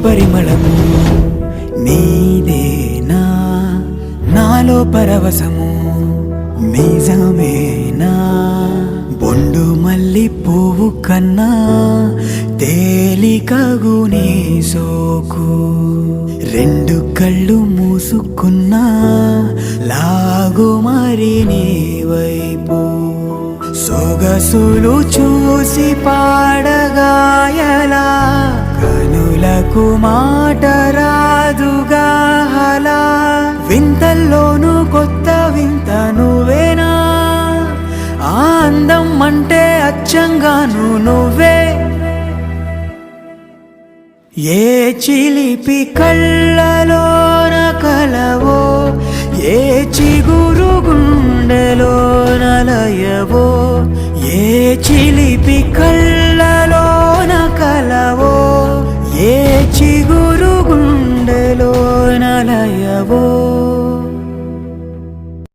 పరిమళము నీదేనా, నాలో పరవశము నిజమేనా. బొండు మల్లి పువ్వు కన్నా తేలికగు నీ సోకు, రెండు కళ్ళు మూసుకున్నా లాగు మరి నీ వైపు. సొగసులు చూసి పాడగాయలా, కనులకు మాట రాదుగా హలా. వింతల్లోనూ కొత్త వింత నువ్వేనా, ఆ అందం అంటే అచ్చంగాను నువ్వే. ఏ చిలిపి కళ్ళలోన కలవో, ఏ చిగురు గుండెలో నలయవో, ఏ